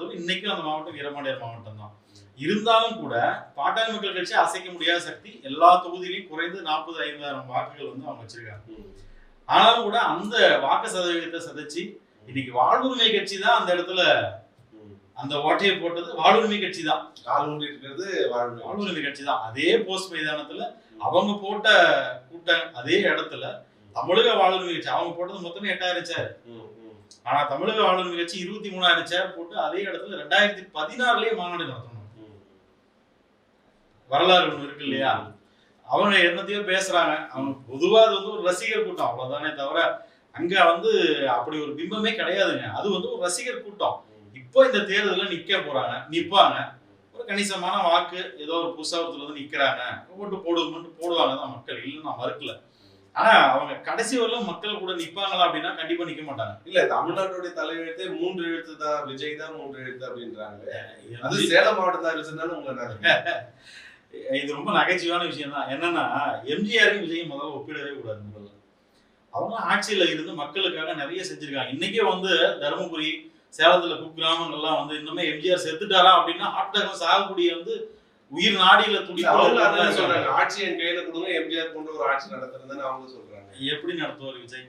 இன்னைக்கும் அந்த மாவட்டம் வீரபாண்டியர் மாவட்டம் தான். இருந்தாலும் கூட பாட்டாளி மக்கள் கட்சி அசைக்க முடியாத சக்தி எல்லா தொகுதியிலையும் குறைந்து 40,000-50,000 வாக்குகள் வந்து அவங்க வச்சிருக்காங்க. ஆனாலும் கூட அந்த வாக்கு சதவீதத்தை சதைச்சு இன்னைக்கு வாழ்வுரிமை கட்சி தான் அந்த இடத்துல அந்த ஓட்டையை போட்டது. வாழ்வுரிமை கட்சி தான் வாழ்வுரிமை கட்சி தான். அதே போஸ்ட் மைதானத்துல அவங்க போட்ட கூட்டம் அதே இடத்துல தமிழக வாழ்வுரிமை கட்சி அவங்க போட்டது மொத்தமே 8,000 சேர். ஆனா தமிழக வாழ்வுரிமை கட்சி 23,000 சேர் போட்டு அதே இடத்துல 2016லயே மாநாடு நடத்தணும். வரலாறு ஒண்ணு இருக்கு இல்லையா? அவங்க என்னத்தையோ பேசுறாங்க. அவங்க பொதுவா அது வந்து ஒரு ரசிகர் கூட்டம் அவ்வளவுதானே தவிர அங்க வந்து அப்படி ஒரு பிம்பமே கிடையாதுங்க. அது வந்து ஒரு ரசிகர் கூட்டம். இப்போ இந்த தேர்தலில் நிப்பாங்க. ஒரு கணிசமான வாக்கு ஏதோ ஒரு புதுசா ஒருத்தர் வந்து நிக்கிறாங்க, ஓட்டு போடுவாங்க தான் மக்கள், இல்லைன்னு நான் மறுக்கல. ஆனா அவங்க கடைசி வரலும் மக்கள் கூட நிப்பாங்களா அப்படின்னா கண்டிப்பா நிக்க மாட்டாங்க. இல்ல, தமிழ்நாட்டுடைய தலையெழுத்தே 3 எழுத்து தான், விஜய் தான் 3 எழுத்து அப்படின்றாங்க. அது சேலம் மாவட்டத்தை இருந்தாலும் உங்களை இது ரொம்ப நகைச்சுவையான விஷயம் தான். என்னன்னா எம்ஜிஆரையும் விஜயும் முதல்ல ஒப்பிடவே கூடாது. முதல்ல அவங்க ஆட்சியில இருந்து மக்களுக்காக நிறைய செஞ்சிருக்காங்க. இன்னைக்கே வந்து தருமபுரி, சேலத்துல குக்கிராமங்கள்லாம் வந்து இன்னுமே எம்ஜிஆர் செத்துட்டாரா அப்படின்னா ஹார்ட் சாகக்கூடிய வந்து உயிர் நாடியில துடிப்பு சொல்றாங்க. ஆட்சி என் கையில கொடுங்க, எம்ஜிஆர் போன்ற ஒரு ஆட்சி நடத்துறதுன்னு அவங்க சொல்றாங்க. எப்படி நடத்துவார் விஜய்?